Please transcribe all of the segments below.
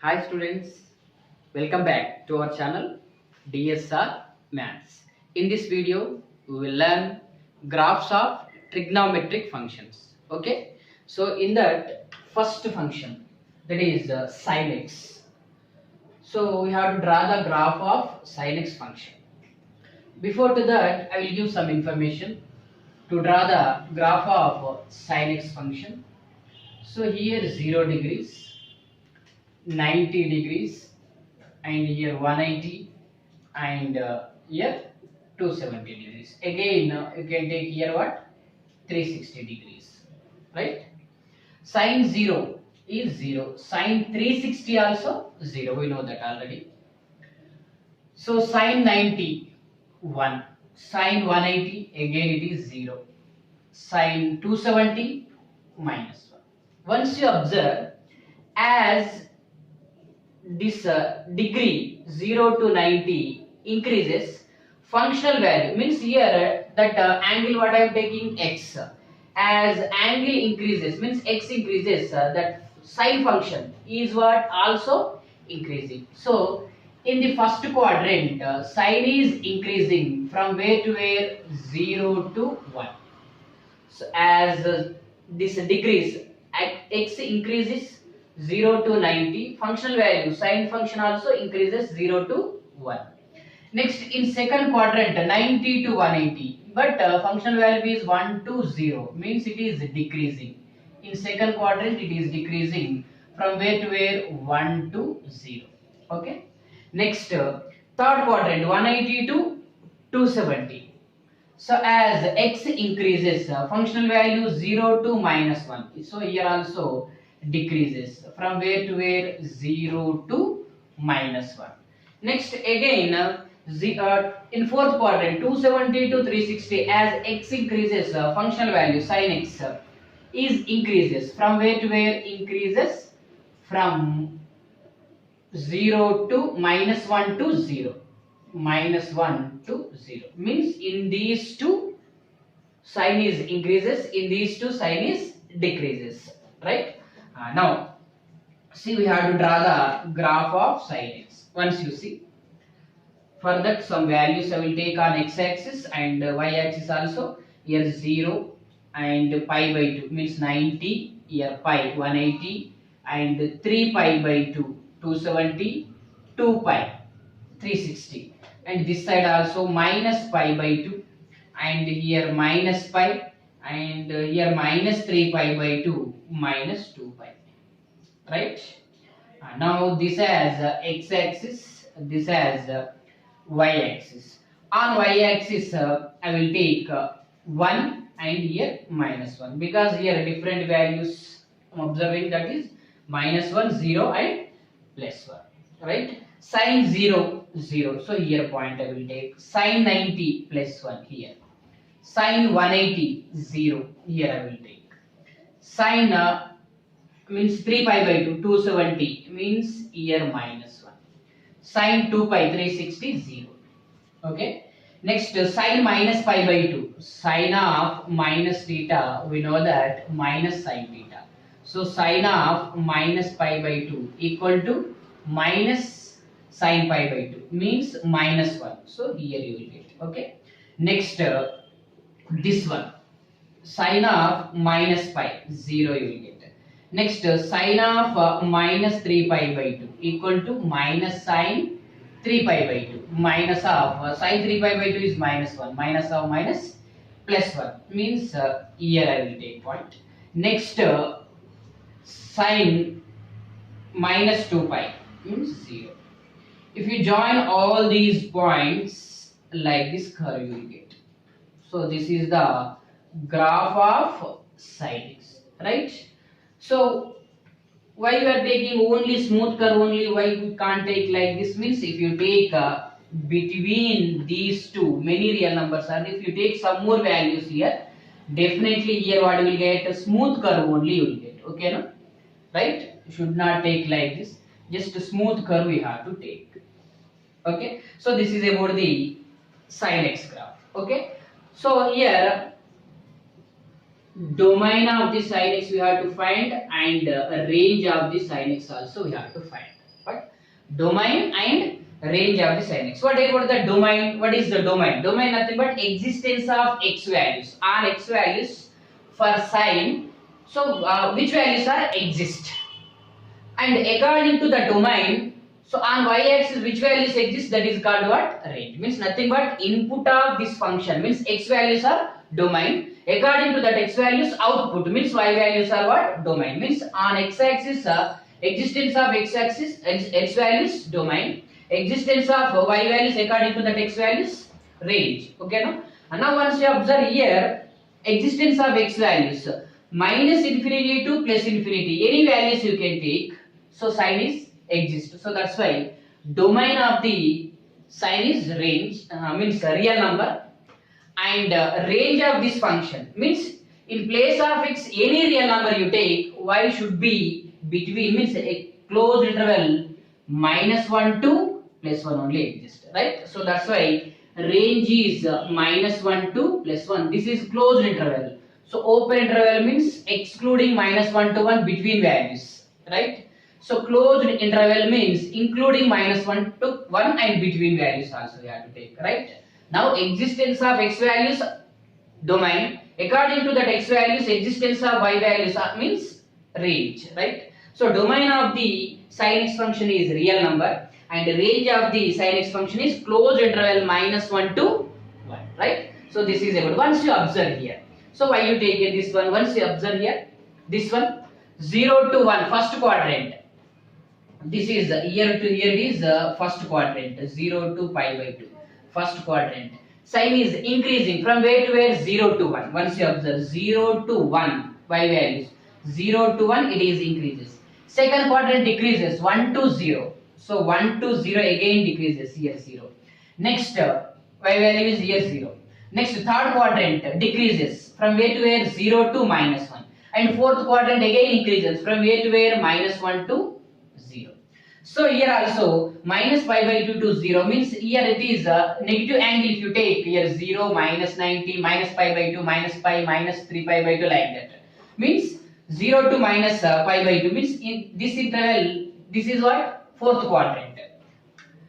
Hi students, welcome back to our channel DSR Maths. In this video, we will learn graphs of trigonometric functions. Okay, so in that first function, that is sin x. So we have to draw the graph of sin x function. Before to that, I will give some information to draw the graph of sin x function. So here 0 degrees, 90 degrees, and here 180, and here 270 degrees. Again you can take here what, 360 degrees, right? Sine 0 is 0, sine 360 also 0, we know that already. So sine 90 1, sine 180 again it is 0, sine 270 minus 1. Once you observe, as this degree 0 to 90 increases, functional value means here that angle what I am taking x, as angle increases means x increases, that sine function is what also increasing. So in the first quadrant, sine is increasing from where to where, 0 to 1. So as this decrease at x increases 0 to 90, functional value sine function also increases 0 to 1. Next, in second quadrant, 90 to 180, but functional value is 1 to 0, means it is decreasing. In second quadrant it is decreasing from where to where, 1 to 0. Okay. Next, third quadrant, 180 to 270. So as x increases, functional value 0 to minus 1. So here also decreases from where to where, 0 to minus 1. Next again, in fourth quadrant, 270 to 360, as x increases, functional value sin x is increases from where to where, increases from 0 to minus 1 to 0. Minus 1 to 0 means in these two sine is increases, in these two sine is decreases, right? Now see, we have to draw the graph of sin x. Once you see, for that some values I will take on x axis and y axis also. Here 0 and pi by 2 means 90, here pi 180, and 3 pi by 2 270, 2 pi 360, and this side also minus pi by 2, and here minus pi, and here minus 3 pi by 2 minus 2 pi, right? Now this has x axis, this has y axis. On y axis I will take 1 and here minus 1, because here different values I am observing, that is minus 1, 0 and plus 1, right? Sine 0 0, so here point I will take. Sine 90 plus 1 here. Sine 180 0, here I will take. Sine means 3 pi by 2 270, means here minus 1. Sine 2 pi 360 0. Okay. Next, sine minus pi by 2. Sine of minus theta, we know that minus sine theta. So sine of minus pi by 2 equal to minus sine pi by 2, means minus 1. So here you will get. Okay. Next, this one, sine of minus pi 0 you will get. Next, sine of minus 3 pi by 2 equal to minus sine 3 pi by 2. Minus of sine 3 pi by 2 is minus 1. Minus of minus plus 1, means here I will take point. Next, sine minus 2 pi means 0. If you join all these points like this curve, you will get. So this is the graph of sin x, right? So why we are taking only smooth curve only? Why we can't take like this? Means if you take between these two many real numbers, and if you take some more values here, definitely here what you will get, a smooth curve only you will get. Okay, no? Right? You should not take like this. Just a smooth curve we have to take. Okay, so this is about the sin x graph. Okay, so here domain of the sin x we have to find, and a range of the sin x also we have to find. domain and range of the sin x. What about the domain? What is the domain? Domain nothing but existence of x values on x values for sin. So which values are exist, and according to the domain, so on y-axis which values exist, that is called what? Range. Means nothing but input of this function, means x values are domain. According to that x values, output means y values are what? Domain. Means on x-axis existence of x-axis x values domain, existence of y values according to that x values range. Okay, no? And now once you observe here, existence of x values minus infinity to plus infinity, any values you can take. So sign is exist. So that's why domain of the sign is range, means real number, and range of this function means in place of x any real number you take, y should be between, means a closed interval -1 to +1 only exist, right? So that's why range is -1 to +1. This is closed interval. So open interval means excluding -1 to 1 between values, right? So closed interval means including -1 to 1 and between values also we have to take, right? Now existence of x values domain, according to that x values existence of y values means range, right? So domain of the sin x function is real number, and range of the sin x function is closed interval -1 to 1, right? So this is about, once you observe here, so why you take this one, once you observe here, this one 0 to 1 first quadrant, this is year to year is first quadrant, 0 to pi by 2 first quadrant. Sign is increasing from where to where? 0 to 1. Once you observe 0 to 1 y values, 0 to 1 it is increases. Second quadrant decreases 1 to 0. So 1 to 0 again decreases here 0. Next y value is here 0. Next third quadrant decreases from where to where? 0 to -1. And fourth quadrant again increases from where to where? -1 to 0. So here also minus pi by 2 to 0 means here it is a negative angle. If you take here 0, -90, minus pi by 2, minus pi, minus 3 pi by 2 like that. Means 0 to minus pi by 2 means in this interval, this is what? Fourth quadrant.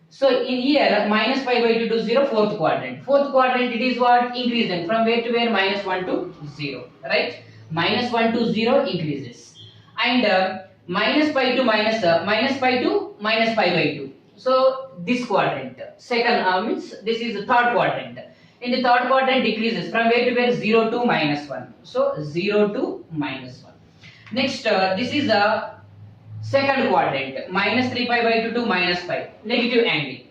So in here minus pi by 2 to 0, fourth quadrant. Fourth quadrant it is what? Increasing from where to where? -1 to 0, right? -1 to 0 increases. And minus pi to minus pi by 2. So this quadrant, second means this is the third quadrant. In the third quadrant decreases from where to where? 0 to -1. So 0 to -1. Next this is a second quadrant, -3 pi by 2 to minus pi, negative angle.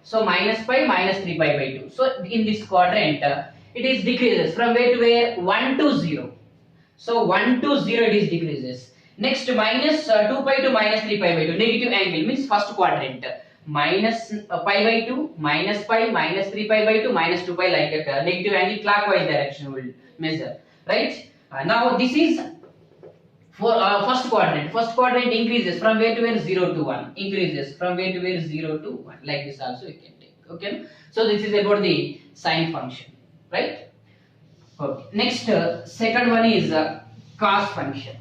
So minus pi, -3 pi by 2. So in this quadrant it is decreases from where to where? 1 to 0. So 1 to 0 it is decreases. Next minus 2 pi to -3 pi by 2, negative angle means first quadrant, minus pi by 2, minus pi, -3 pi by 2, -2 pi like that, negative angle clockwise direction will measure, right? Now this is for first quadrant. First quadrant increases from where to where? 0 to 1, increases from where to where? 0 to 1, like this also you can take. Okay, so this is about the sine function, right? Okay. Next second one is cos function.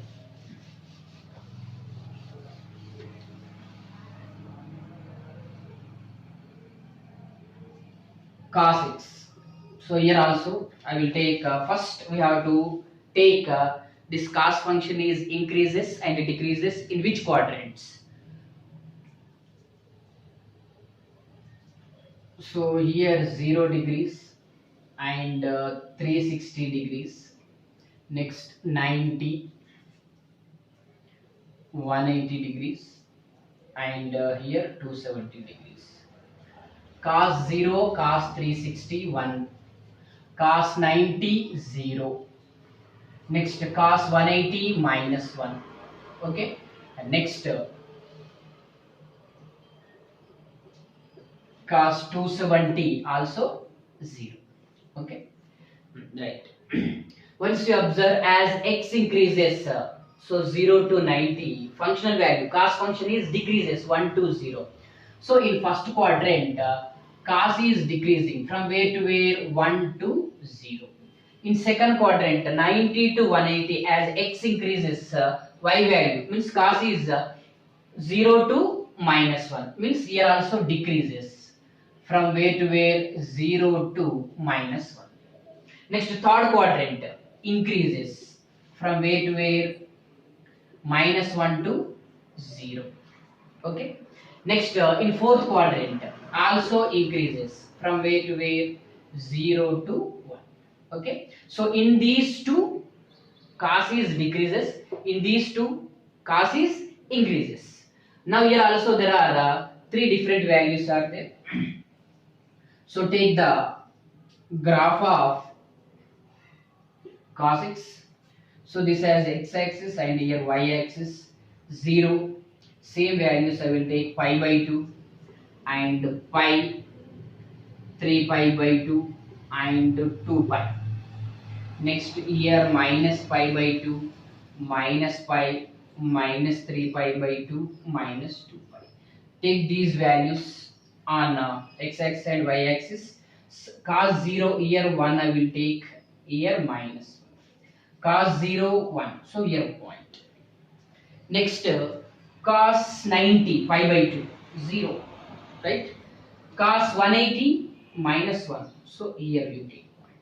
Cos x. So here also I will take first we have to take this cos function is increases and decreases in which quadrants. So here 0 degrees and 360 degrees, next 90, 180 degrees, and here 270 degrees. Cos 0, cos 360, 1, cos 90, 0, next cos 180, -1, okay, and next cos 270 also 0, okay, right. Once you observe as x increases, so 0 to 90, functional value cos function is decreases 1 to 0. So in first quadrant cos is decreasing from where to where? 1 to 0. In second quadrant 90 to 180, as x increases y value means cos is 0 to minus 1 means here also decreases from where to where 0 to minus 1. Next third quadrant increases from where to where minus 1 to 0. Okay. Next in fourth quadrant also increases from where to where 0 to 1. Okay. So in these two cos is decreases, in these two cos is increases. Now here also there are three different values are there. So take the graph of cos x. So this has x-axis and here y-axis 0. Same values I will take pi by 2 and pi, 3 pi by 2 and 2 pi. Next here minus pi by 2, minus pi, minus 3 pi by 2, minus 2 pi. Take these values on x-axis and y-axis. Cos 0 here 1 I will take, here minus 1. Cos 0 1, so here point. Next cos 90 pi by 2 0, right? Cos 180 minus 1, so here you take point.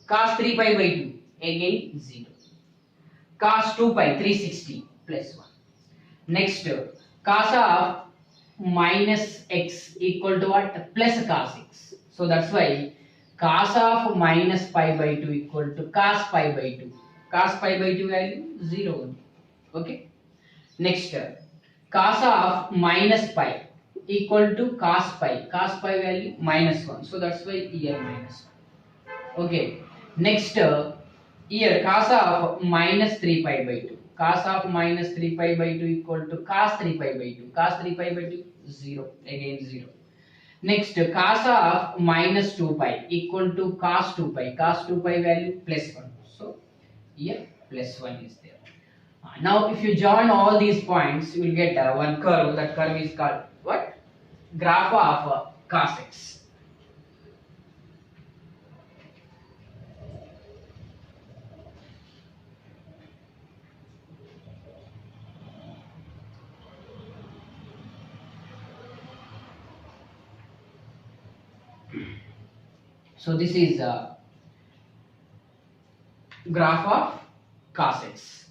Cos 3 pi by 2 again 0. Cos 2 pi 360 plus 1. Next cos of minus x equal to what? Plus cos x. So that's why cos of minus pi by 2 equal to cos pi by 2. Cos pi by 2 value 0 only. Okay. Next cos of minus pi equal to cos pi. Cos pi value minus 1. So that's why here minus 1. Okay. Next here cos of minus 3 pi by 2. Cos of minus 3 pi by 2 equal to cos 3 pi by 2. Cos 3 pi by 2 0. Again 0. Next cos of minus 2 pi equal to cos 2 pi. Cos 2 pi value plus 1. So here plus 1 is there. Now if you join all these points you will get one curve. That curve is called what? Graph of cos x. So this is graph of cos x.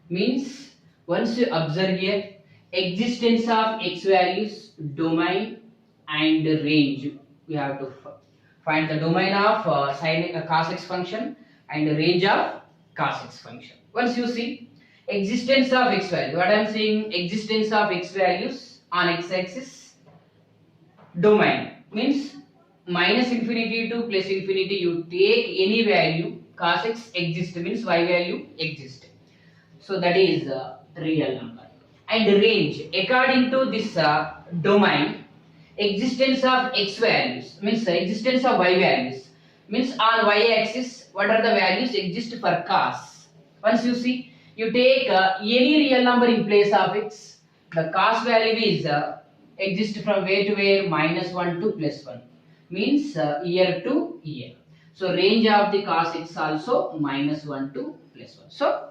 Means once you observe here existence of x values, domain and range. We have to find the domain of sin cos x function and the range of cos x function. Once you see existence of x value, what I am saying, existence of x values on x-axis, domain means minus infinity to plus infinity, you take any value cos x exist means y value exist. So that is real number. And range according to this domain, existence of x values means existence of y values means on y axis what are the values exist for cos. Once you see, you take any real number in place of x, the cos value is exist from where to where minus 1 to plus 1 means year to year. So range of the cos x also minus 1 to plus 1. So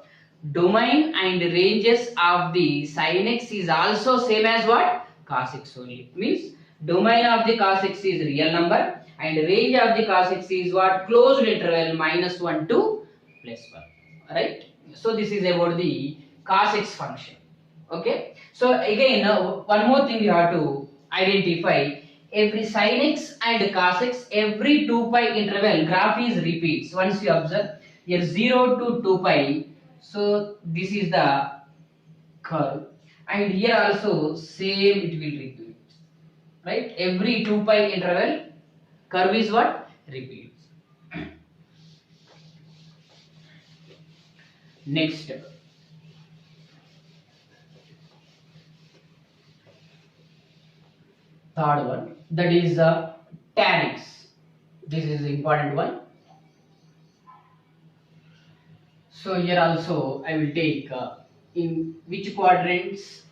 domain and ranges of the sin x is also same as what? Cos x only. Means domain of the cos x is real number and range of the cos x is what? Closed interval minus 1 to plus 1. Right? So this is about the cos x function. Okay. So again one more thing you have to identify. Every sin x and cos x, every 2 pi interval graph is repeats. Once you observe here 0 to 2 pi, so this is the curve and here also same it will repeat, right? Every 2 pi interval curve is what? Repeats. Next third one, that is tan x. This is the important one. So here also I will take in which quadrants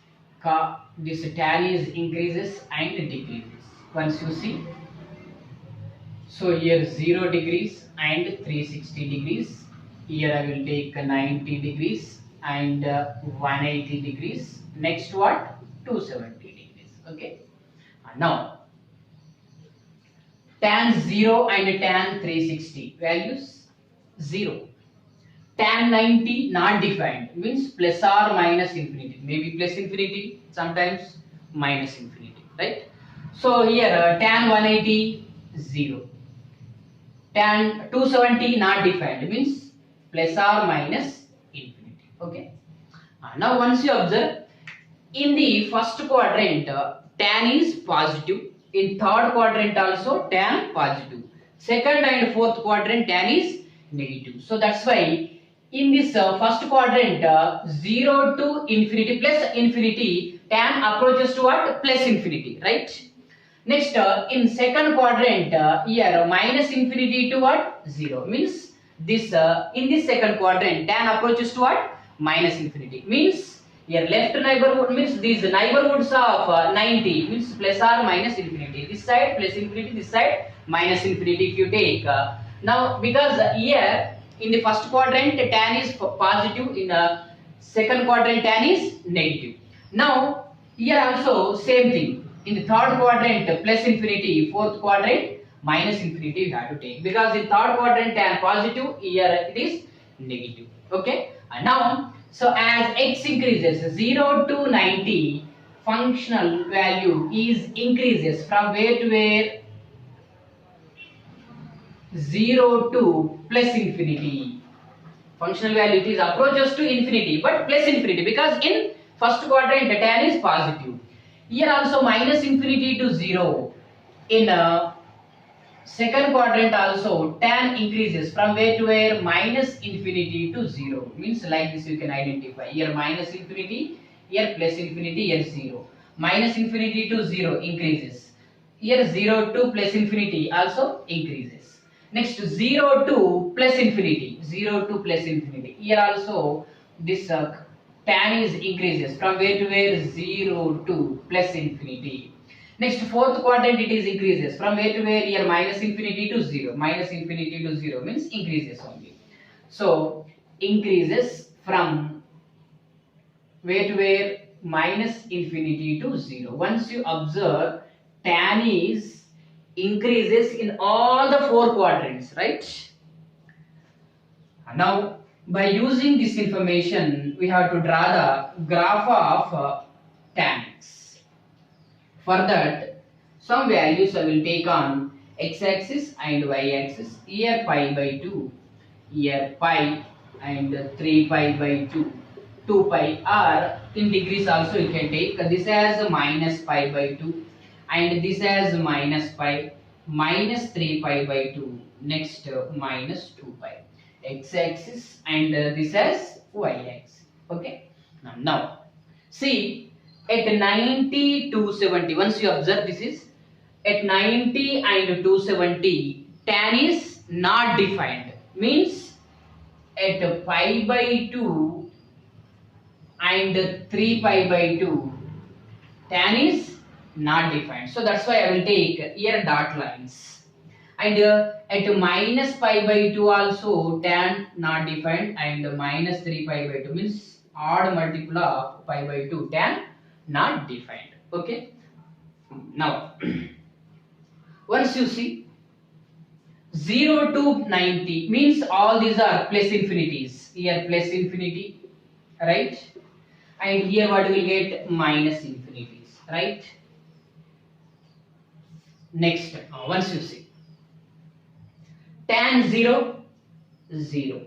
this tan is increases and decreases. Once you see, so here 0 degrees and 360 degrees. Here I will take 90 degrees and 180 degrees. Next what? 270 degrees. Okay. Now tan 0 and tan 360 values 0. Tan 90 not defined, means plus or minus infinity, maybe plus infinity, sometimes minus infinity, right? So here tan 180 0, tan 270 not defined, means plus or minus infinity. Okay. Now once you observe, in the first quadrant tan is positive, in third quadrant also tan positive, second and fourth quadrant tan is negative. So that's why in this first quadrant 0 to infinity plus infinity, tan approaches to what? Plus infinity, right? Next in second quadrant here minus infinity to what? 0, means this in this second quadrant tan approaches to what? Minus infinity, means here left neighborhood, means these neighborhoods of 90, means plus or minus infinity, this side plus infinity, this side minus infinity if you take. Now because here in the first quadrant tan is positive, in second quadrant tan is negative. Now here also same thing, in the third quadrant plus infinity, fourth quadrant minus infinity you have to take, because in third quadrant tan positive, here it is negative. Okay. And now so as x increases 0 to 90, functional value is increases from where to where? 0 to plus infinity. Functional value, it is approaches to infinity but plus infinity, because in first quadrant the tan is positive, here also minus infinity to 0. In second quadrant also tan increases from where to where? Minus infinity to 0, means like this you can identify, here minus infinity, here plus infinity, here 0. Minus infinity to 0 increases, here 0 to plus infinity also increases. Next 0 to plus infinity, 0 to plus infinity, here also this tan is increases from where to where? 0 to plus infinity. Next fourth quadrant it is increases from where to where? Here minus infinity to 0, minus infinity to 0 means increases only. So increases from where to where? Minus infinity to 0. Once you observe, tan is increases in all the four quadrants, right? Now by using this information we have to draw the graph of tan x. For that some values I will take on x-axis and y-axis, here pi by 2, here pi and 3 pi by 2, 2 pi, or in degrees also you can take this as minus pi by 2 and this as minus pi, minus 3 pi by 2, next minus 2 pi, x-axis, and this as y-axis. Okay. Now see, at 90 to 70, once you observe this is at 90 and 270, tan is not defined, means at pi by 2 and 3 pi by 2, tan is not defined. So that's why I will take here dot lines. And at minus pi by 2 also tan not defined, and minus 3 pi by 2 means odd multiple of pi by 2, tan not defined. Okay. Now once you see 0 to 90 means all these are plus infinities, here plus infinity, right? And here what we will get? Minus infinities, right? Next once you see tan 0 0,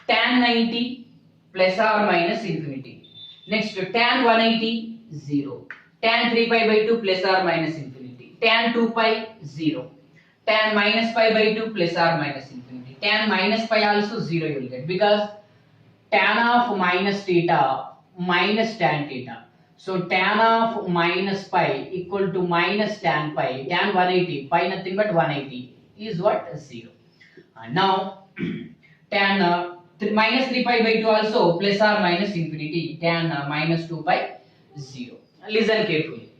tan 90 plus or minus infinity, next tan 180 0, tan 3 pi by 2 plus or minus infinity, tan 2 pi 0, tan minus pi by 2 plus or minus infinity, tan minus pi also 0 you will get, because tan of minus theta minus tan theta. So tan of minus pi equal to minus tan pi, tan 180, pi nothing but 180 is what? 0. Now tan minus 3 pi by 2 also plus or minus infinity, tan minus 2 pi 0. Listen carefully.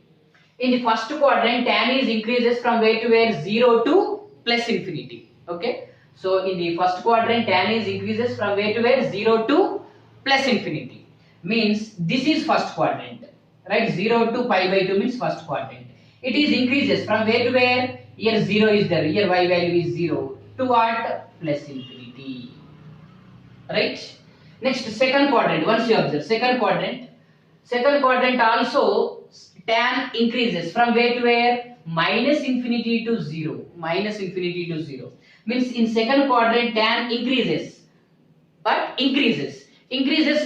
In the first quadrant tan is increases from where to where? 0 to plus infinity. Okay. So in the first quadrant tan is increases from where to where? 0 to plus infinity. Means this is first quadrant. right? 0 to pi by 2 means first quadrant. It is increases from where to where? Here 0 is there, here y value is 0 to what? Plus infinity, right? Next, second quadrant. Once you observe second quadrant also tan increases from where to where? Minus infinity to 0, minus infinity to 0 means in second quadrant tan increases, but increases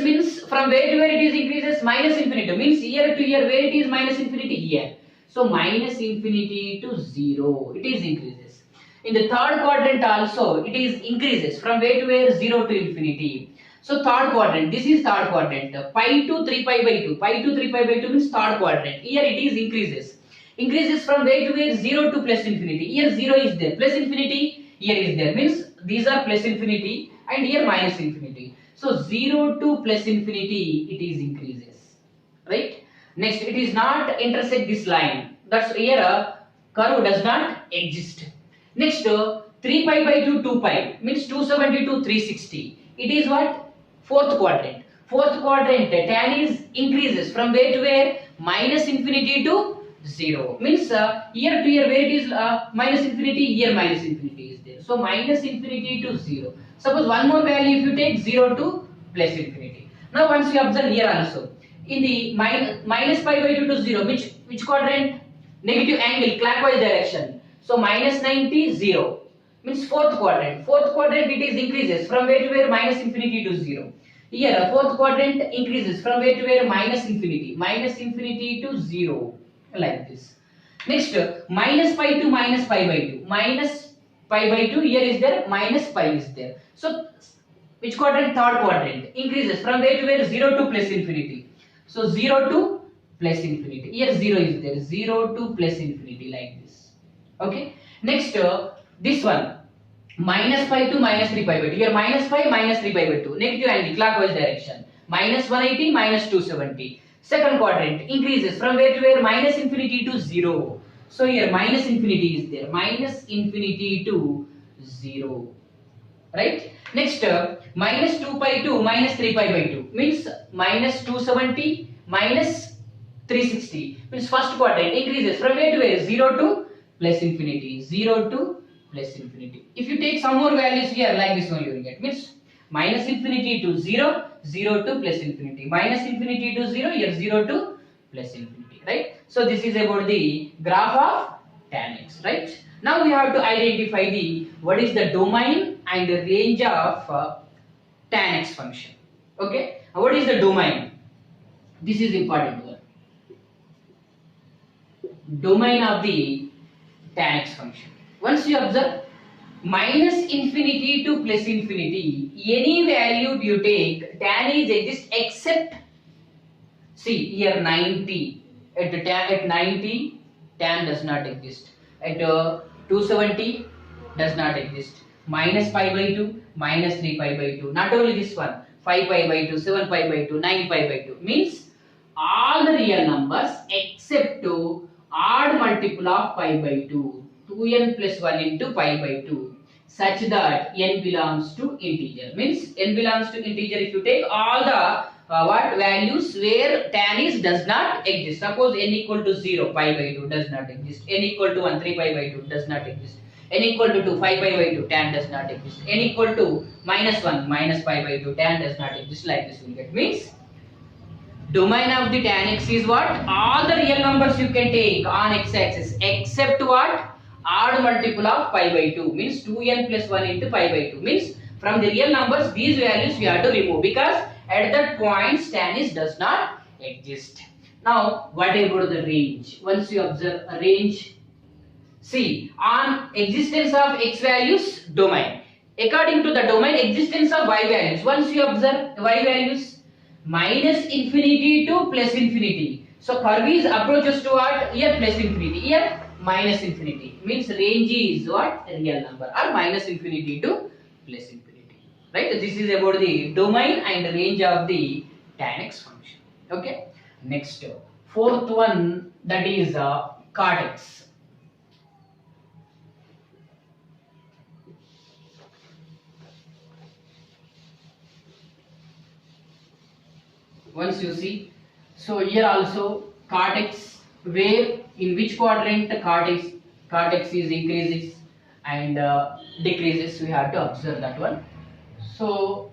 means from where to where it is increases? Minus infinity means here to here, where it is minus infinity? Here. So minus infinity to 0, it is increases. In the third quadrant also it is increases from where to where? 0 to infinity. So third quadrant, this is third quadrant, pi to 3 pi by 2, pi to 3 pi by 2 means third quadrant. Here it is increases from where to where? 0 to plus infinity. Here 0 is there, plus infinity here is there, means these are plus infinity and here minus infinity. So 0 to plus infinity it is increases, right? Next, it is not intersect this line, that's here a curve does not exist. Next, 3 pi by 2 2 pi means 270 to 360, it is what? Fourth quadrant. Fourth quadrant tan is increases from where to where? Minus infinity to 0 means here to here, where it is minus infinity, here minus infinity is there. So minus infinity to 0. Suppose one more value if you take 0 to plus infinity. Now once you observe here also, in the minus pi by 2 to 0, which quadrant? Negative angle, clockwise direction. So minus 90, 0 means fourth quadrant. Fourth quadrant it is increases from where to where? Minus infinity to 0. Here fourth quadrant increases from where to where? Minus infinity to 0, like this. Next, minus pi to minus pi by 2, minus pi by 2 here is there, minus pi is there. So which quadrant? Third quadrant increases from where to where? 0 to plus infinity. So 0 to plus infinity, here 0 is there, 0 to plus infinity, like this. Okay. Next, this one minus pi to minus 3 pi by 2, here minus pi minus 3 pi by 2, negative angle, clockwise direction, minus 180 minus 270. Second quadrant increases from where to where? Minus infinity to 0. So here minus infinity is there, minus infinity to 0, right? Next, minus 2 pi to minus 3 pi by 2 means minus 270 minus 360 means first quadrant increases from where to where? 0 to plus infinity, 0 to plus infinity. If you take some more values here, like this one you will get, means minus infinity to 0, 0 to plus infinity, minus infinity to 0, here 0 to plus infinity, right? So this is about the graph of tan x, right? Now we have to identify the what is the domain and the range of tan x function. Okay, what is the domain? This is important one. Domain of the tan x function. Once you observe minus infinity to plus infinity, any value you take, tan is exist except, see here 90, at 90 tan does not exist, at 270 does not exist, minus pi by 2, minus 3 pi by 2, not only this one, 5 pi by 2, 7 pi by 2, 9 pi by 2, means all the real numbers except to odd multiple of pi by 2, 2n plus 1 into pi by 2, such that n belongs to integer, means n belongs to integer if you take all the what values where tan is does not exist. Suppose n equal to 0, pi by 2 does not exist, n equal to 1, 3 pi by 2 does not exist, n equal to 2, 5 pi by 2, tan does not exist, n equal to minus 1, minus pi by 2, tan does not exist, like this will get. Means domain of the tan x is what? All the real numbers you can take on x-axis except what? Odd multiple of pi by 2, means 2n plus 1 into pi by 2, means from the real numbers these values we have to remove because at that point tan is does not exist. Now what about the range? Once you observe a range, see on existence of x values, domain, according to the domain existence of y values. Once you observe y values, minus infinity to plus infinity, so curve is approaches to what? Here plus infinity, here minus infinity, means range is what? Real number, or minus infinity to plus infinity, right? This is about the domain and range of the tan x function. Okay, next fourth one, that is cot x. Once you see, so here also cot x, where in which quadrant cot x is increases and decreases. We have to observe that one. So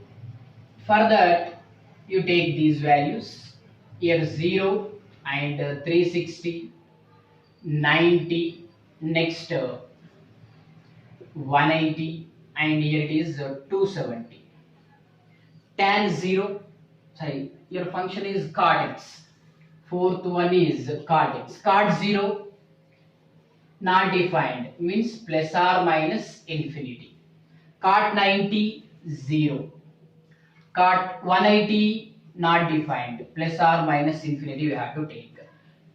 for that you take these values here 0 and 360, 90, next 180, and here it is 270. Tan 0, sorry, your function is cot x. Fourth one is cot x. Cot 0 not defined, means plus or minus infinity. Cot 90 0. Cot 180 not defined, plus or minus infinity we have to take.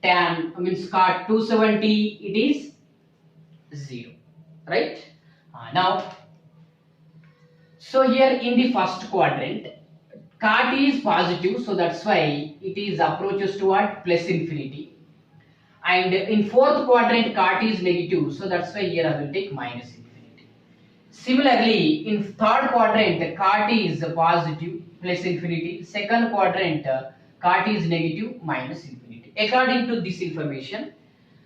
Tan means cot 270 it is 0, right? Now, so here in the first quadrant cot is positive, so that's why it is approaches toward plus infinity. And in fourth quadrant cot is negative, so that's why here I will take minus infinity. Similarly, in third quadrant cot is positive plus infinity, second quadrant cot is negative minus infinity. According to this information,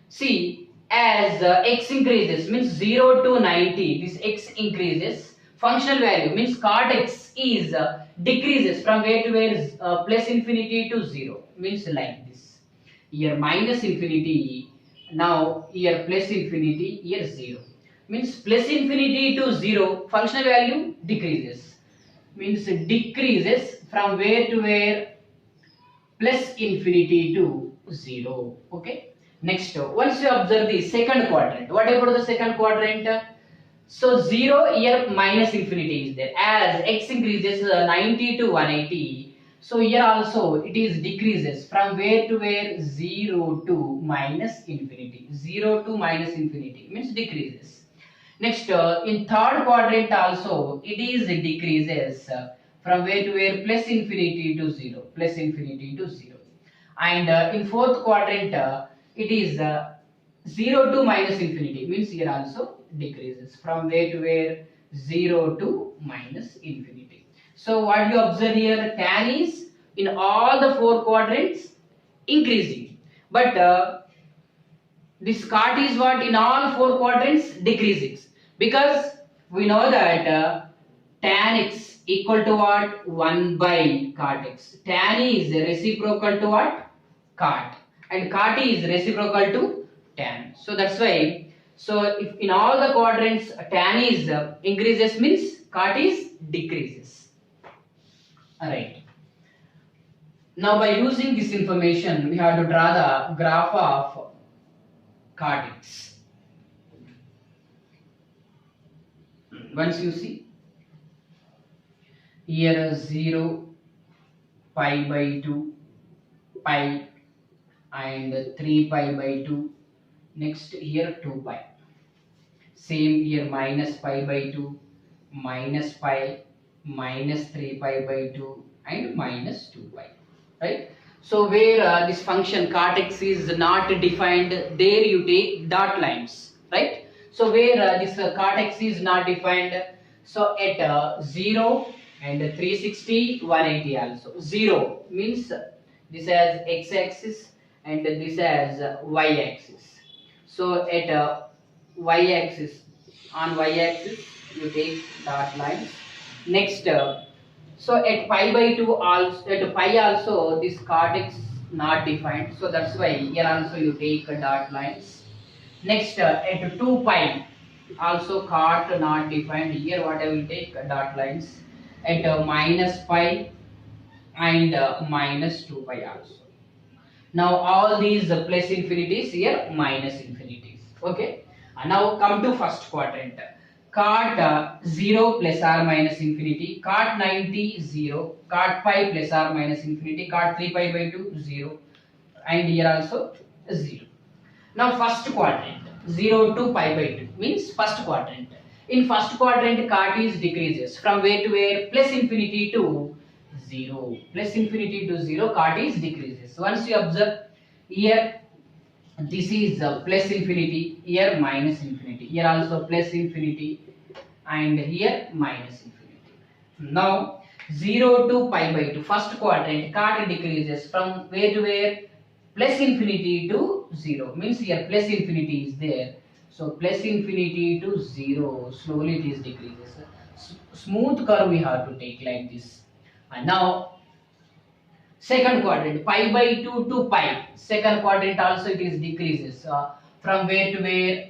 see, as x increases, means 0 to 90, this x increases, functional value means cot x is decreases from where to where, plus infinity to 0, means like this. Here minus infinity, now here plus infinity, here 0, means plus infinity to 0, functional value decreases, means decreases from where to where, plus infinity to 0. Okay. Next, once you observe the second quadrant, what about the second quadrant? So 0 here minus infinity is there, as x increases 90 to 180. So here also it is decreases from where to where, 0 to minus infinity. 0 to minus infinity means decreases. Next, in third quadrant also it is decreases from where to where, plus infinity to 0, plus infinity to 0. And in fourth quadrant it is 0 to minus infinity, means here also decreases from where to where, 0 to minus infinity. So what you observe here, tan is in all the four quadrants increasing, but this cot is what, in all four quadrants decreasing, because we know that tan x equal to what, 1 by cot x. Tan is reciprocal to what, cot, and cot is reciprocal to tan. So that's why, so if in all the quadrants tan is increases, means cot is decreases. Alright. Now by using this information we have to draw the graph of cot x. Once you see here 0, pi by 2, pi, and 3 pi by 2, next here 2 pi, same here minus pi by 2, minus pi, minus 3 pi by 2, and minus 2 pi, right? So where this function cot x is not defined, there you take dot lines, right? So where this cot x is not defined, so at 0 and 360, 180 also. 0 means this has x axis and this has y axis. So at y axis, on y axis you take dot lines. Next, so at pi by 2 also, at pi also this cot x not defined, so that's why here also you take dot lines. Next, at 2 pi also cot not defined, here what I will take dot lines. At minus pi and minus 2 pi also. Now all these plus infinities, here minus infinities. Okay. Now come to first quadrant. Cot 0 plus or minus infinity, cot 90 0, cot pi plus or minus infinity, cot 3 pi by 2 0, and here also 0. Now first quadrant 0 to pi by 2 means first quadrant. In first quadrant cot is decreases from where to where, plus infinity to 0, plus infinity to 0, cot is decreases. Once you observe here, this is plus infinity, here minus infinity, here also plus infinity, and here minus infinity. Now 0 to pi by 2, first quadrant cot decreases from where to where, plus infinity to 0 means here plus infinity is there. So plus infinity to 0, slowly it is decreases. Smooth curve we have to take like this. And now second quadrant, pi by 2 to pi. Second quadrant also it is decreases. From where to where?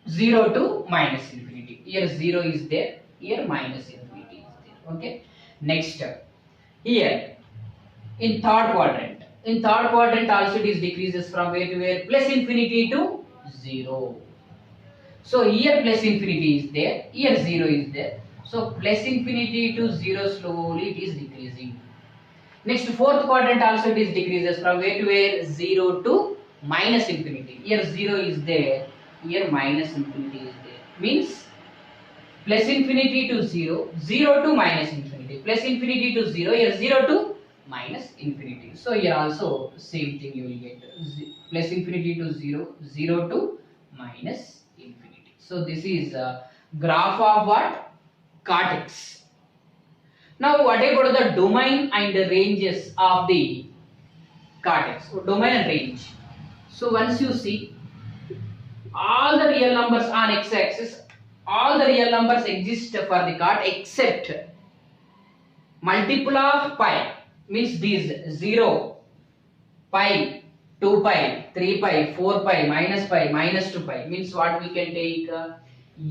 0 to minus infinity. Here 0 is there, here minus infinity is there. Okay. Next, here in third quadrant. In third quadrant also it is decreases from where to where? Plus infinity to 0. So here plus infinity is there, here 0 is there. So plus infinity to 0, slowly it is decreasing. Next, fourth quadrant also it is decreases from where to where? 0 to minus infinity. Here 0 is there, here minus infinity is there. Means plus infinity to 0, 0 to minus infinity. Plus infinity to 0, here 0 to minus infinity. So here also same thing you will get. Plus infinity to 0, 0 to minus infinity. So this is a graph of what? Cortex. Now what about the domain and the ranges of the cortex? So domain and range. So once you see all the real numbers on x-axis, all the real numbers exist for the cortex except multiple of pi, means these 0, pi, 2 pi, 3 pi, 4 pi, minus 2 pi, means what we can take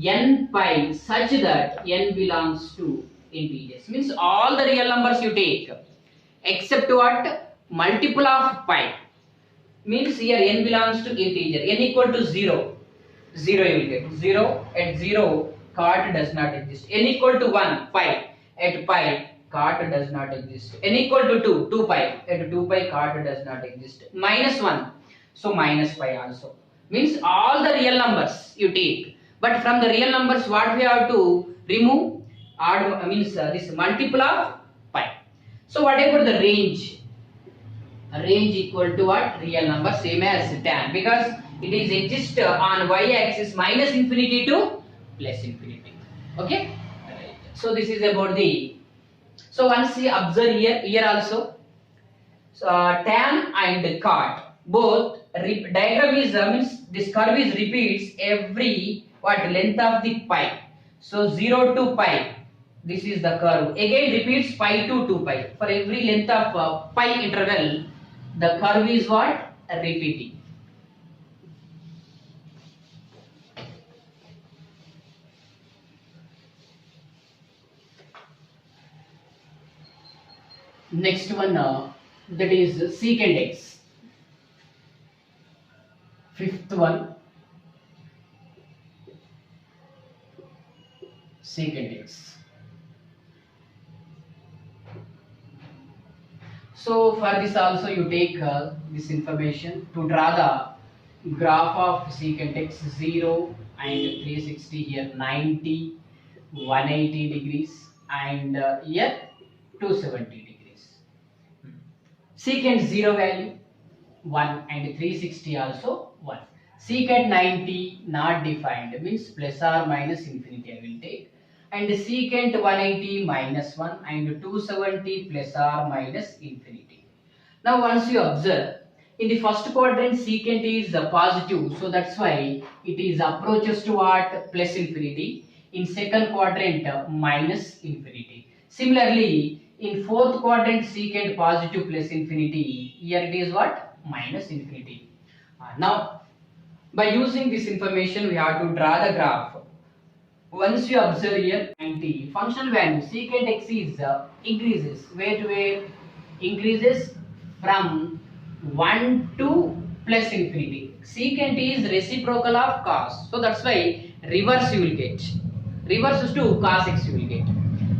n pi such that n belongs to integers, means all the real numbers you take except what? Multiple of pi, means here n belongs to integer, n equal to 0, 0 you will get 0, at 0 cot does not exist. N equal to 1, pi, at pi cot does not exist. N equal to 2, 2 pi, at 2 pi cot does not exist. Minus 1, so minus pi also, means all the real numbers you take, but from the real numbers what we have to remove? Odd, means this multiple of pi. So what about the range? Range equal to what? Real number, same as tan, because it is exist on y-axis minus infinity to plus infinity. Okay. Right. So this is about the. So once you observe here also, so tan and cot both diagram is means this curve is repeats every what length of the pi. So 0 to pi. This is the curve. Again repeats pi to 2 pi. For every length of pi interval, the curve is what? Repeating. Next one, that is secant x. Fifth one, secant x. So for this also you take this information to draw the graph of secant x, 0 and 360, here 90, 180 degrees, and here 270 degrees. Secant 0 value 1 and 360 also 1. Secant 90 not defined, means plus or minus infinity I will take. And secant 180 minus 1 and 270 plus or minus infinity. Now once you observe, in the first quadrant secant is positive, so that's why it is approaches to what? Plus infinity. In second quadrant minus infinity. Similarly, in fourth quadrant secant positive plus infinity, here it is what? Minus infinity. Now by using this information we have to draw the graph. Once you observe here 90, functional value secant x is increases, where to where? Increases from 1 to plus infinity. Secant is reciprocal of cos, so that's why reverse you will get. Reverse to cos x you will get.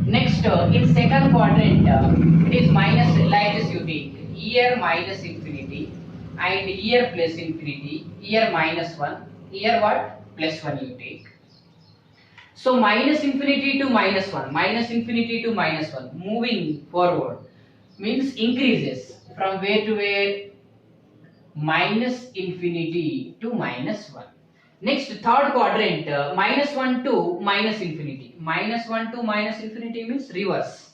Next, in second quadrant, it is minus, like this you take. Here minus infinity, and here plus infinity, here minus 1, here what? Plus 1 you take. So minus infinity to minus 1, minus infinity to minus 1, moving forward, means increases from where to where? Minus infinity to minus 1. Next, third quadrant, minus 1 to minus infinity. Minus 1 to minus infinity means reverse.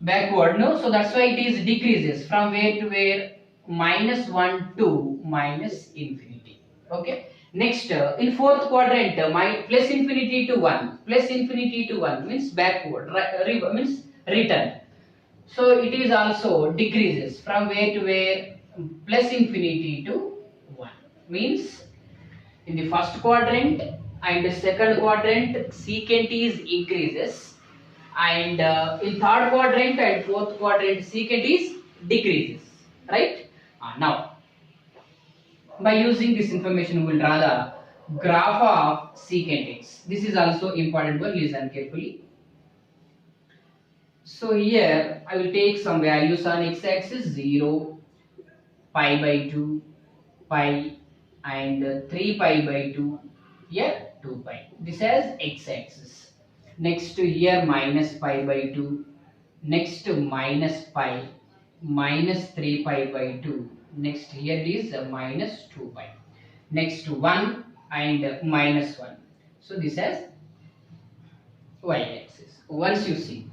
backward, no, so that's why it is decreases from where to where, -1 to minus infinity. Okay, next in fourth quadrant, my plus infinity to 1, plus infinity to 1 means backward, means return, so it is also decreases from where to where, plus infinity to 1, means in the first quadrant and the second quadrant secant is increases, and in third quadrant and fourth quadrant secant is decreases, right? Now by using this information we will draw the graph of secant x. This is also important one, listen carefully. So here I will take some values on x axis, 0, pi by 2, pi, and 3 pi by 2, here 2 pi. This has x axis. Next to here minus pi by 2, next to minus pi, minus 3 pi by 2, next here it is minus 2 pi, next to 1 and minus 1. So this has y axis. Once you see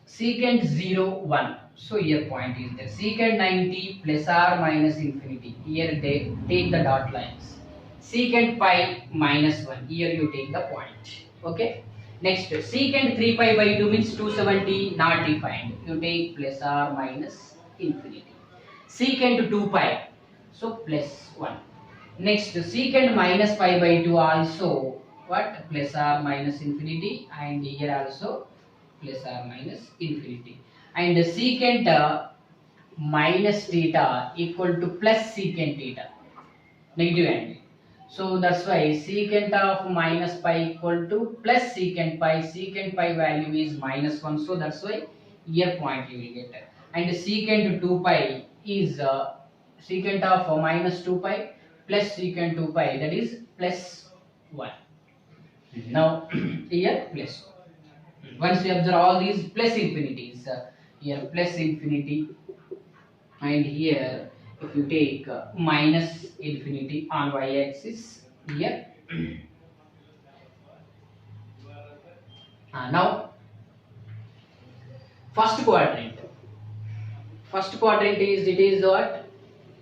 secant 0, 1. So here point is there. Secant 90 plus or minus infinity. Here they take the dot lines. Secant pi minus 1. Here you take the point. Okay. Next, secant 3 pi by 2 means 270 not defined. You take plus or minus infinity. Secant 2 pi. So plus 1. Next, secant minus pi by 2 also what? Plus or minus infinity, and here also plus or minus infinity, and the secant minus theta equal to plus secant theta, negative angle. So that's why secant of minus pi equal to plus secant pi value is minus 1, so that's why here point you will get. And secant 2 pi is secant of minus 2 pi plus secant 2 pi, that is plus 1. Now here plus 1. Once you observe all these plus infinities, here plus infinity, and here if you take minus infinity on y axis, here now first quadrant is, it is what?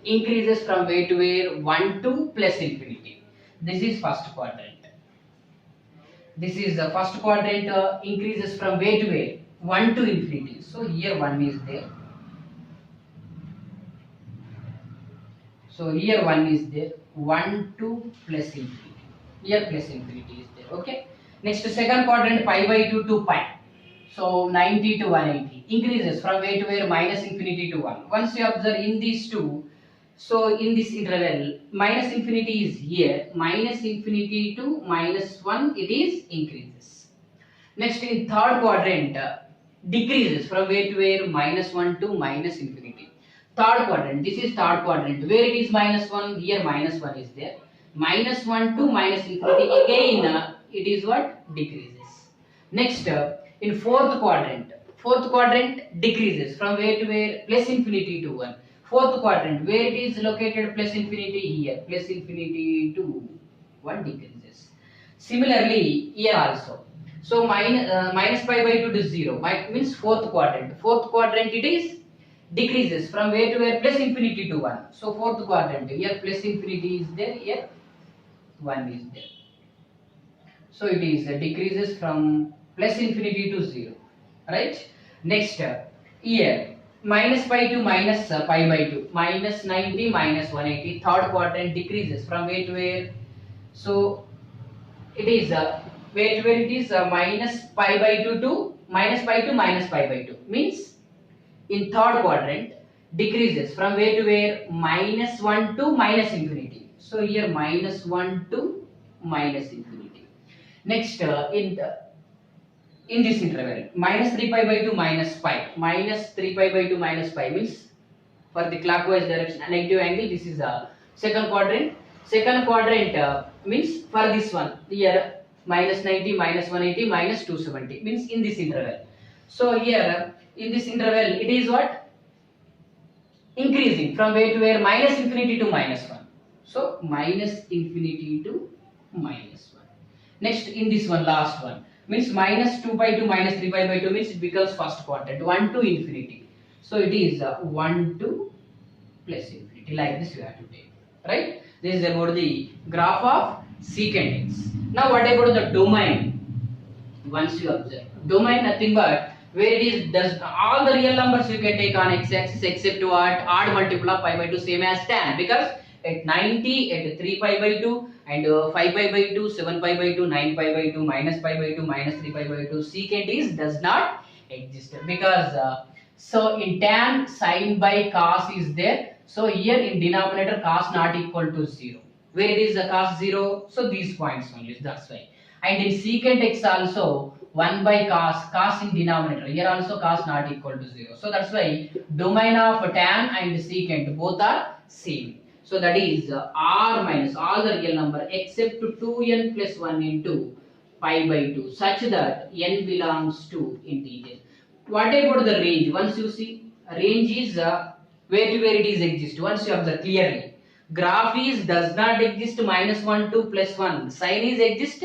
Increases from where to where, 1 to plus infinity. This is first quadrant. This is the first quadrant, increases from where to where, 1 to infinity. So here 1 is there. So here 1 is there, 1 to plus infinity. Here plus infinity is there. Okay. Next, second quadrant, pi by 2 to pi. So 90 to 180 increases from where to where, minus infinity to 1. Once you observe in these two, so in this interval, minus infinity is here, minus infinity to minus 1, it is increases. Next, in third quadrant, decreases from where to where, minus 1 to minus infinity. Third quadrant, this is third quadrant, where it is minus 1, here minus 1 is there. Minus 1 to minus infinity, again it is what? Decreases. Next, in fourth quadrant decreases from where to where, plus infinity to 1. Fourth quadrant, where it is located, plus infinity, here plus infinity to 1 decreases. Similarly here also, so minus pi by 2 to 0, means fourth quadrant it is decreases from where to where, plus infinity to 1. So fourth quadrant, here plus infinity is there, here 1 is there. So it is decreases from plus infinity to 0, right? Next, here minus pi to minus pi by 2, minus 90 minus 180, third quadrant decreases from where to where, so it is where to where, it is minus pi by 2 to minus pi to minus pi by 2, means in third quadrant decreases from where to where, minus 1 to minus infinity. So here minus 1 to minus infinity. Next, in this interval, minus 3 pi by 2 minus pi, minus 3 pi by 2 minus pi means for the clockwise direction, a negative angle. This is a second quadrant. Second quadrant means for this one, here minus 90 minus 180 minus 270, means in this interval. So here in this interval it is what? Increasing from where to where, minus infinity to minus 1. So minus infinity to minus 1. Next, in this one, last one, means minus 2 pi to minus 3 pi by 2 means it becomes first quadrant, 1 to infinity. So it is 1 to plus infinity, like this you have to take, right? This is about the graph of secant x. Now what about the domain? Once you observe, domain nothing but where it is does all the real numbers you can take on x-axis except what odd multiple of pi by 2 same as tan, because at 90 at 3 pi by 2 and 5 pi by 2 7 pi by 2 9 pi by 2 minus pi by 2 minus 3 pi by 2 secant is does not exist, because so in tan sin by cos is there, so here in denominator cos not equal to 0, where it is the cos 0, so these points only, that's why. And in secant x also 1 by cos in denominator, here also cos not equal to 0, so that's why domain of tan and secant both are same. So that is r minus all the real number except 2n plus 1 into pi by 2 such that n belongs to integer. What about the range? Once you see, range is where to where it is exist. Once you observe clearly, graph is does not exist minus 1 to plus 1, sin is exist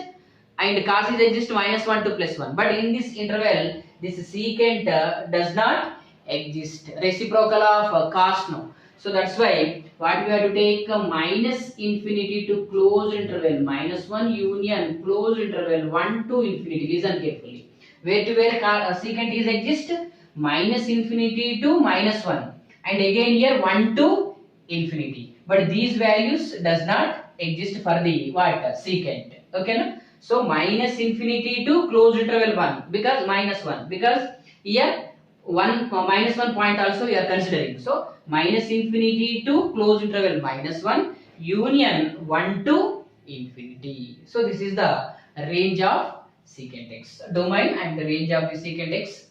and cos is exist minus 1 to plus 1, but in this interval this secant does not exist, reciprocal of cos no. So that's why what we have to take minus infinity to closed interval minus 1 union closed interval 1 to infinity. Listen carefully, where to where secant is exist minus infinity to minus 1 and again here 1 to infinity, but these values does not exist for the what secant, okay no? So minus infinity to closed interval 1, because minus 1, because here 1 minus 1 point also we are considering, so minus infinity to closed interval minus 1 union 1 to infinity. So this is the range of secant x, domain and the range of the secant x.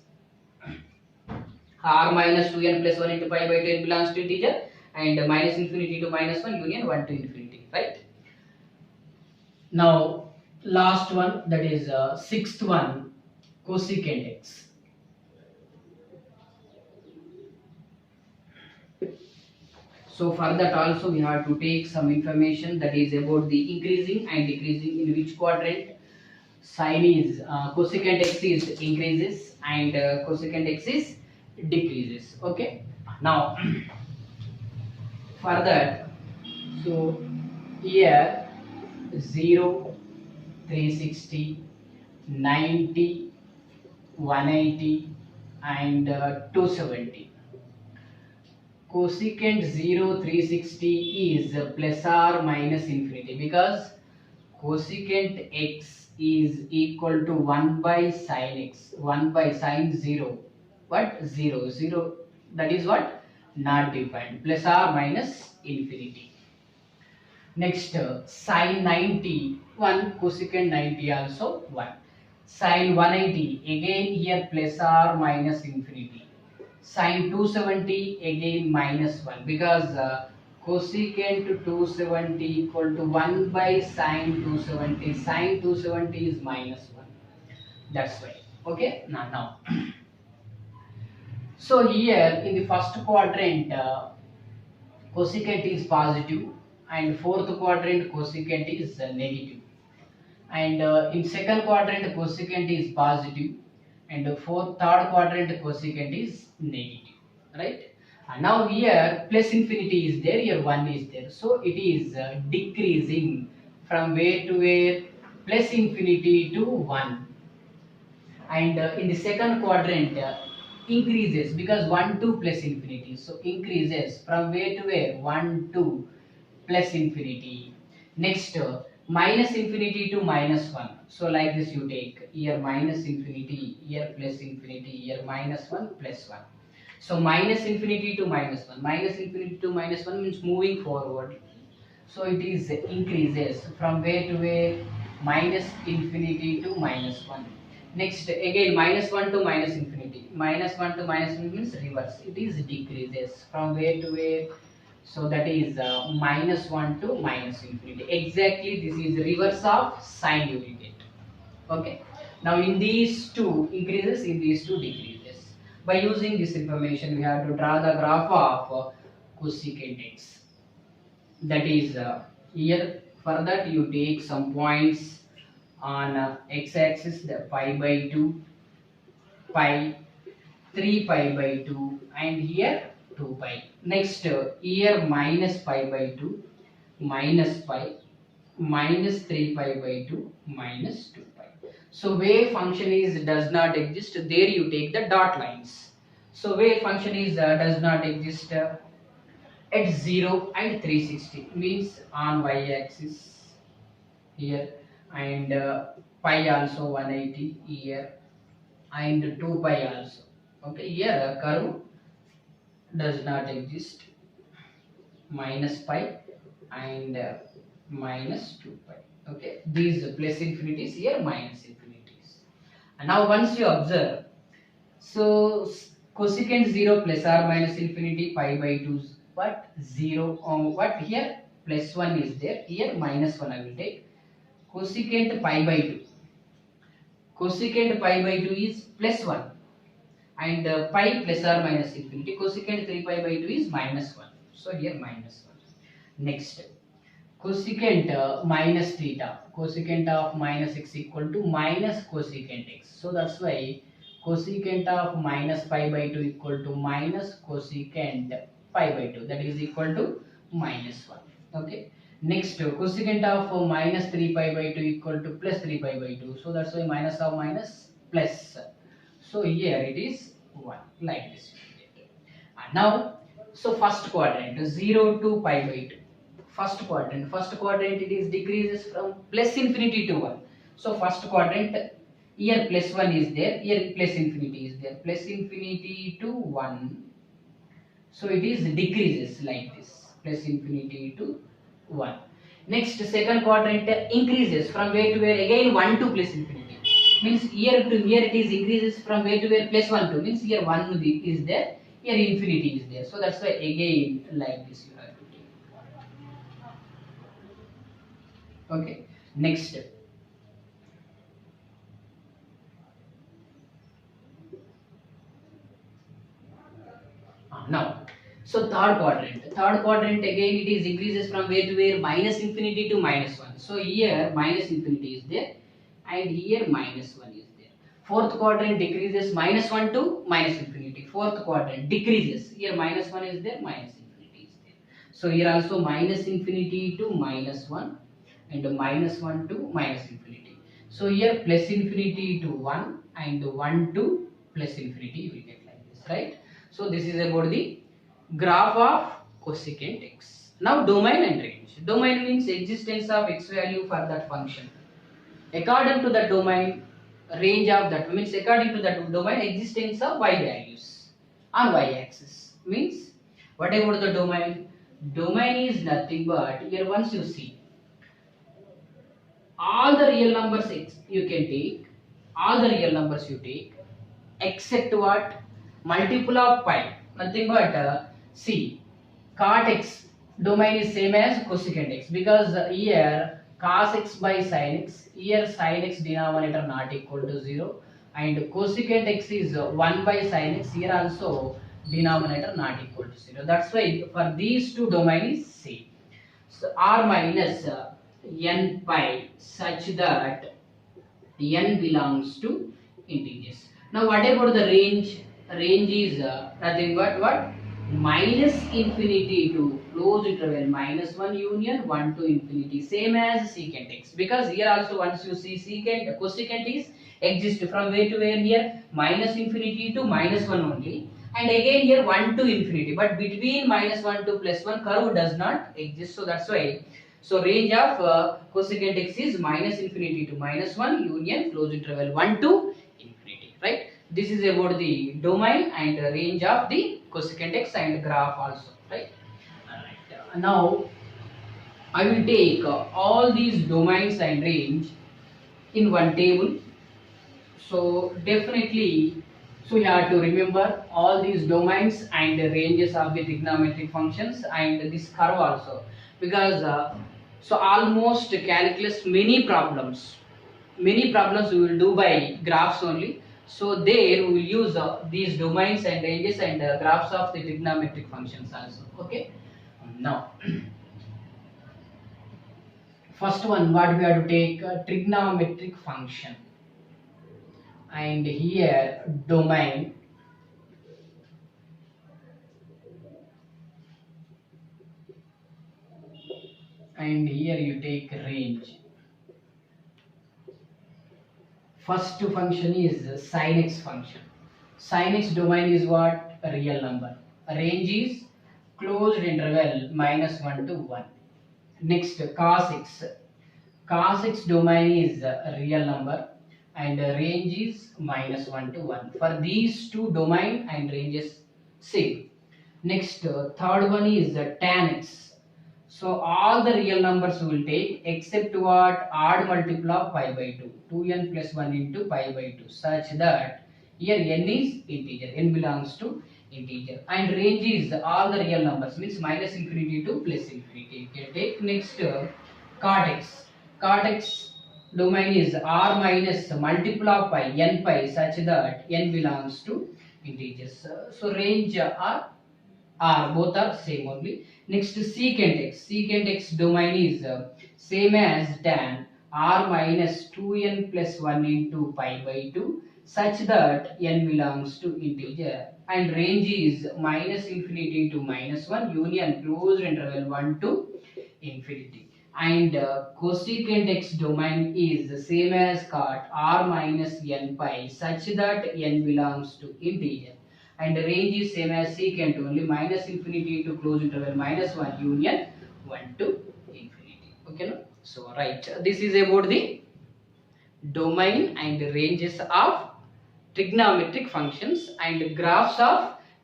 R minus 2n plus 1 into pi by 2 belongs to integer and minus infinity to minus 1 union 1 to infinity, right? Now last one, that is sixth one, cosecant x. So for that also we have to take some information, that is about the increasing and decreasing in which quadrant. Sin is cosecant x is increases and cosecant x is decreases, okay. Now for that, so here 0 360 90 180 and 270. Cosecant 0 360 is plus or minus infinity, because cosecant x is equal to 1 by sin x, 1 by sin 0, what 0 0, that is what not defined, plus or minus infinity. Next sin 90 1, cosecant 90 also 1, sin 180 again here plus or minus infinity, sin 270 again minus 1, because cosecant 270 equal to 1 by sin 270, sin 270 is minus 1, that's why, okay. Now so here in the first quadrant cosecant is positive and fourth quadrant cosecant is negative, and in second quadrant cosecant is positive and third quadrant cosecant is negative, right? And now here plus infinity is there, here 1 is there, so it is decreasing from where to where, plus infinity to 1, and in the second quadrant increases, because 1 to plus infinity, so increases from where to where, 1 to plus infinity. Next minus infinity to minus 1, so like this you take, here minus infinity, here plus infinity, here minus 1 plus 1, so minus infinity to minus 1, minus infinity to minus 1 means moving forward, so it is increases from where to where, minus infinity to minus 1. Next again minus 1 to minus infinity, minus 1 to minus infinity means reverse, it is decreases from where to where, so that is minus 1 to minus infinity, exactly this is reverse of sine you will get, okay. Now in these two increases, in these two decreases, by using this information we have to draw the graph of cosecant x, that is here, for that you take some points On x-axis the pi by 2, pi, 3 pi by 2, and here 2 pi. Next here minus pi by 2, minus pi, minus 3 pi by 2, minus 2 pi. So where function is does not exist, there you take the dot lines. So where function is does not exist at 0 and 360, means on y-axis here, and pi also 180 here, and 2 pi also. Okay, here curve does not exist, minus pi and minus 2 pi. Okay, these plus infinities, here minus infinities. And now once you observe, so cosecant 0 plus or minus infinity, pi by 2 what 0, what here plus 1 is there, here minus 1 I will take. Cosecant pi by 2, cosecant pi by 2 is plus 1, and pi plus or minus infinity, cosecant 3 pi by 2 is minus 1, so here minus 1. Next, cosecant minus theta, cosecant of minus x equal to minus cosecant x, so that's why cosecant of minus pi by 2 equal to minus cosecant pi by 2, that is equal to minus 1. Okay, next cosecant of minus 3 pi by 2 equal to plus 3 pi by 2, so that's why minus of minus plus, so here it is 1, like this. And now, so first quadrant 0 to pi by 2, first quadrant it is decreases from plus infinity to 1. So first quadrant, here plus 1 is there, here plus infinity is there, plus infinity to 1, so it is decreases like this, plus infinity to 1. Next second quadrant increases from where to where, again 1 to plus infinity, means here to here it is increases from where to where, plus 1 to, means here 1 is there, here infinity is there, so that's why again like this you have to take. Okay, next now, so third quadrant again it is increases from where to where, minus infinity to minus 1, so here minus infinity is there, and here minus 1 is there. Fourth quadrant decreases minus 1 to minus infinity, fourth quadrant decreases, here minus 1 is there, minus infinity is there, so here also minus infinity to minus 1 and minus 1 to minus infinity, so here plus infinity to 1 and 1 to plus infinity you will get like this, right? So this is about the graph of cosecant x. Now domain and range. Domain means existence of x value for that function. According to the domain, range of that means according to the domain, existence of y values on y-axis. Means what about the domain? Domain is nothing but, here once you see, all the real numbers x you can take, all the real numbers you take, except what? Multiple of pi, nothing but see, cot x domain is same as cosecant x, because here cos x by sin x, here sin x denominator not equal to 0, and cosecant x is 1 by sin x, here also denominator not equal to 0, that's why for these two domain is same. So r minus n pi such that n belongs to integers. Now what about the range? Range is nothing but what? Minus infinity to close interval minus 1 union 1 to infinity, same as secant x, because here also once you see secant cosecant is exist from where to where, here minus infinity to minus 1 only, and again here 1 to infinity, but between minus 1 to plus 1 curve does not exist, so that's why, so range of cosecant x is minus infinity to minus 1 union close interval 1 to infinity, right? This is about the domain and range of the cosecant x and graph also, right? Alright. Now I will take all these domains and range in one table. So definitely, so you have to remember all these domains and ranges of the trigonometric functions and this curve also, because so almost calculus many problems we will do by graphs only. So there we will use these domains and ranges and graphs of the trigonometric functions also. Okay. Now First one, what we have to take, trigonometric function, and here domain, and here you take range. First function is sin x function. Sin x domain is what? A real number. Range is closed interval -1 to 1. Next, cos x. Cos x domain is a real number and range is -1 to 1. For these two, domain and range is same. Next, third one is tan x. So all the real numbers will take except what? Odd multiple of pi by 2. 2n plus 1 into pi by 2, such that here n is integer. N belongs to integer. And range is all the real numbers, means minus infinity to plus infinity. You can take next, cot x. Cot x domain is r minus multiple of pi, n pi, such that n belongs to integers. So range r, both are same only. Next, secant x. Secant x domain is same as tan r minus 2n plus 1 into pi by 2, such that n belongs to integer, and range is minus infinity to -1, union closed interval 1 to infinity. And cosecant x domain is the same as cot r minus n pi, such that n belongs to integer, and the range is same as secant only, minus infinity to close interval -1, union 1 to infinity. Okay, no? So right, this is about the domain and ranges of trigonometric functions and graphs of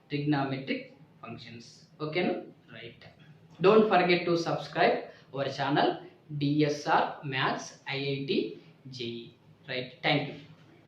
trigonometric functions. Okay, no? Right. Don't forget to subscribe our channel DSR Maths IIT JEE. Right. Thank you.